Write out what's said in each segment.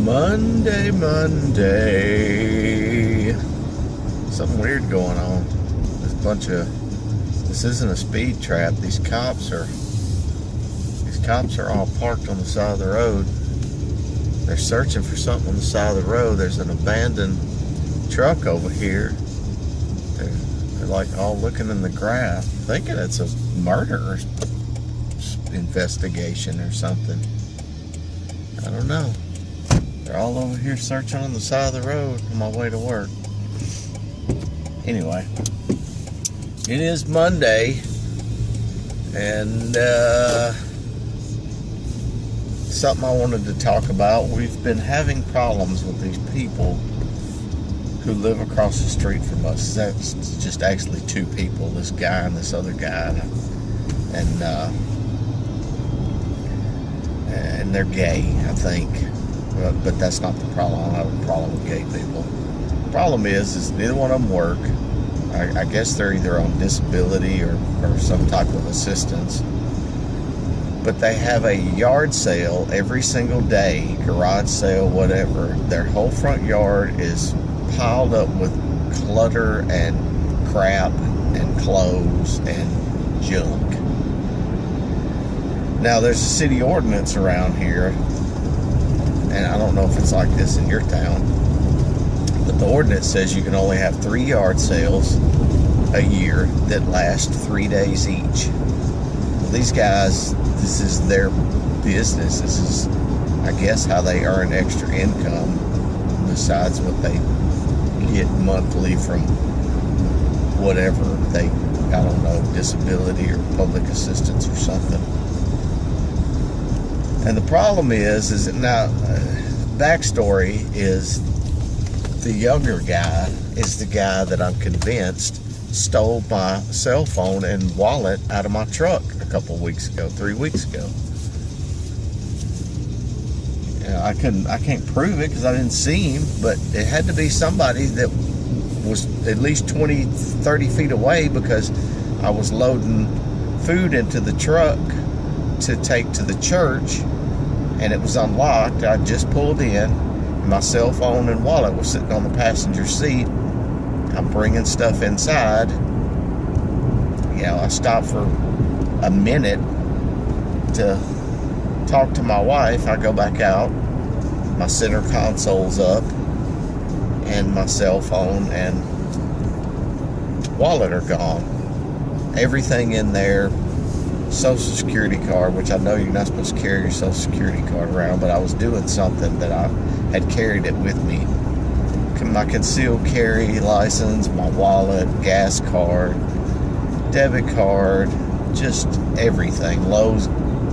Monday. Something weird going on. This isn't a speed trap. These cops are all parked on the side of the road. They're searching for something on the side of the road. There's an abandoned truck over here. They're like all looking in the grass, thinking it's a murder investigation or something. I don't know. They're all over here searching on the side of the road on my way to work. Anyway, it is Monday, and something I wanted to talk about. We've been having problems with these people who live across the street from us. That's just actually two people, this guy and this other guy, and they're gay, I think. But that's not the problem. I don't have a problem with gay people. The problem is neither one of them work. I guess they're either on disability or some type of assistance. But they have a yard sale every single day, garage sale, whatever. Their whole front yard is piled up with clutter and crap and clothes and junk. Now, there's a city ordinance around here, and I don't know if it's like this in your town, but the ordinance says you can only have 3 yard sales a year that last 3 days each. Well, these guys, this is their business. This is, I guess, how they earn extra income besides what they get monthly from whatever they, I don't know, disability or public assistance or something. And the problem is that now, backstory is the younger guy is the guy that I'm convinced stole my cell phone and wallet out of my truck a couple weeks ago, 3 weeks ago. I can't prove it because I didn't see him, but it had to be somebody that was at least 20, 30 feet away, because I was loading food into the truck to take to the church, and it was unlocked. I just pulled in, and my cell phone and wallet was sitting on the passenger seat. I'm bringing stuff inside. I stopped for a minute to talk to my wife. I go back out. My center console's up, and my cell phone and wallet are gone. Everything in there. Social Security card, which I know you're not supposed to carry your Social Security card around, but I was doing something that I had carried it with me. My concealed carry license, my wallet, gas card, debit card, just everything. Lowe's,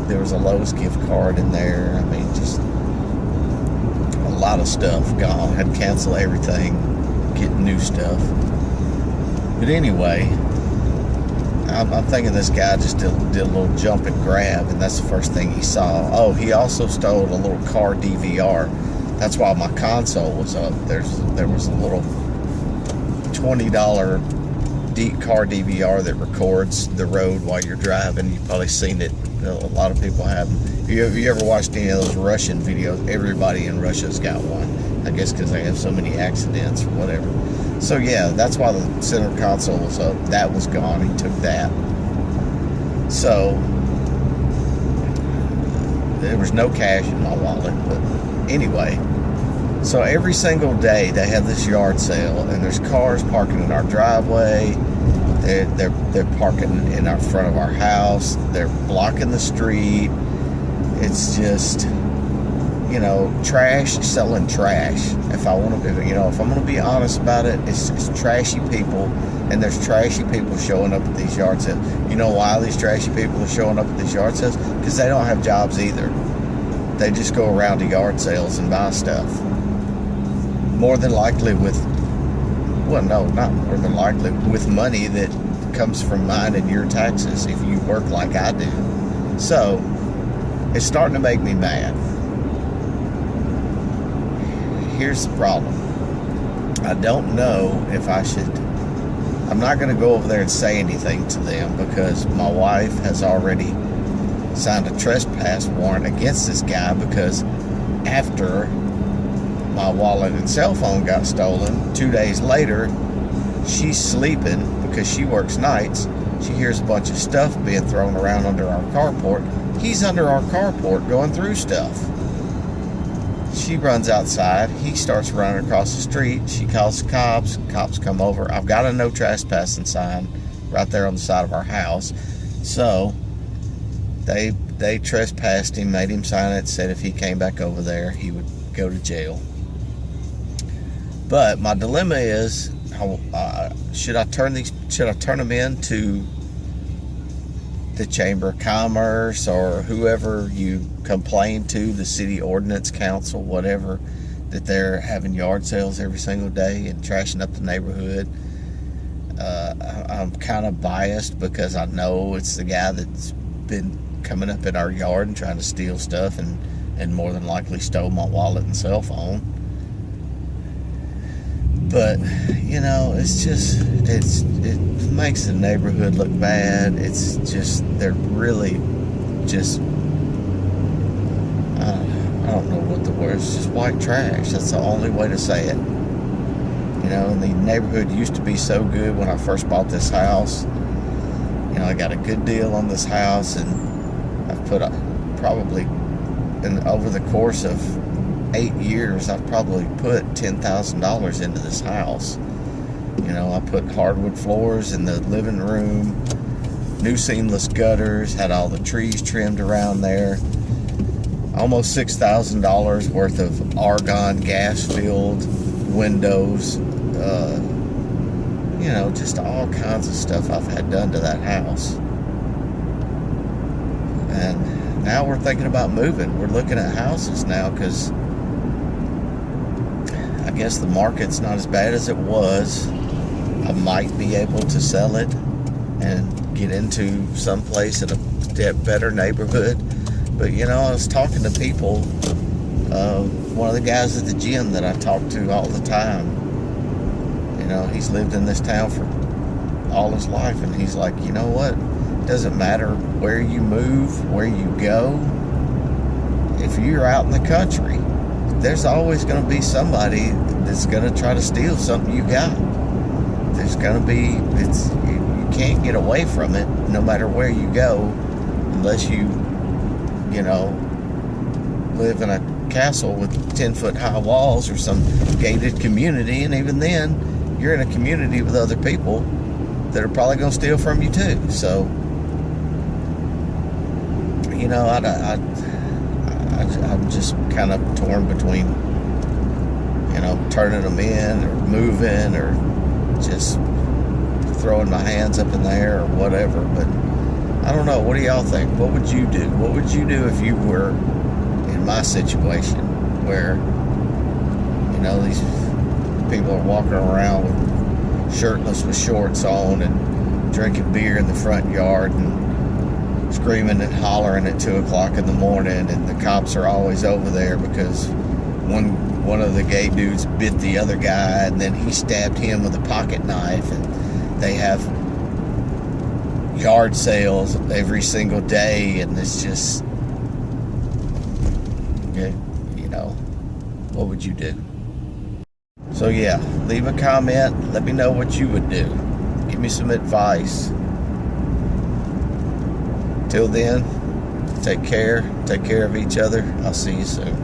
there was a Lowe's gift card in there. I mean, just a lot of stuff gone. Had to cancel everything, get new stuff. But anyway, I'm thinking this guy just did a little jump and grab, and that's the first thing he saw. Oh, he also stole a little car DVR. That's why my console was up. There was a little $20 car DVR that records the road while you're driving. You've probably seen it. A lot of people have them. If you ever watched any of those Russian videos, everybody in Russia's got one. I guess because they have so many accidents or whatever. So yeah, that's why the center console was up. That was gone. He took that. So there was no cash in my wallet. But anyway, so every single day they have this yard sale, and there's cars parking in our driveway. They're parking in our front of our house. They're blocking the street. It's just, trash, selling trash. If I'm going to be honest about it, it's trashy people, and there's trashy people showing up at these yard sales. You know why these trashy people are showing up at these yard sales? Because they don't have jobs either. They just go around to yard sales and buy stuff. More than likely with money that comes from mine and your taxes if you work like I do. So it's starting to make me mad. Here's the problem. I don't know if I should. I'm not going to go over there and say anything to them, because my wife has already signed a trespass warrant against this guy, because after my wallet and cell phone got stolen. 2 days later, she's sleeping because she works nights. She hears a bunch of stuff being thrown around under our carport. He's under our carport going through stuff. She runs outside. He starts running across the street. She calls the cops. Cops come over. I've got a no trespassing sign right there on the side of our house. So they trespassed him, made him sign it, said if he came back over there, he would go to jail. But my dilemma is, should I turn them in to the Chamber of Commerce or whoever you complain to, the city ordinance council, whatever, that they're having yard sales every single day and trashing up the neighborhood? I'm kind of biased because I know it's the guy that's been coming up in our yard and trying to steal stuff and more than likely stole my wallet and cell phone. But, you know, it's just, it makes the neighborhood look bad. It's just, they're really just, I don't know what the word is, just white trash. That's the only way to say it. You know, the neighborhood used to be so good when I first bought this house. You know, I got a good deal on this house, and I've put probably, over the course of 8 years, I've probably put $10,000 into this house. You know, I put hardwood floors in the living room, new seamless gutters, had all the trees trimmed around there, almost $6,000 worth of argon gas-filled windows, you know, just all kinds of stuff I've had done to that house. And now we're thinking about moving. We're looking at houses now because I guess the market's not as bad as it was. I might be able to sell it and get into someplace in a better neighborhood. But, you know, I was talking to people. One of the guys at the gym that I talk to all the time, you know, he's lived in this town for all his life, and he's like, you know what? It doesn't matter where you move, where you go. If you're out in the country, there's always going to be somebody that's going to try to steal something you got. There's going to be, you can't get away from it no matter where you go, unless you know, live in a castle with 10-foot high walls or some gated community. And even then, you're in a community with other people that are probably going to steal from you too. So, you know, I'm just kind of torn between, you know, turning them in or moving or just throwing my hands up in the air or whatever. But I don't know. What do y'all think? What would you do? What would you do if you were in my situation where, you know, these people are walking around with shirtless with shorts on and drinking beer in the front yard and screaming and hollering at 2 o'clock in the morning, and the cops are always over there because one of the gay dudes bit the other guy and then he stabbed him with a pocket knife, and they have yard sales every single day, and it's just, you know, what would you do? So yeah, leave a comment, let me know what you would do, give me some advice. Till then, take care of each other. I'll see you soon.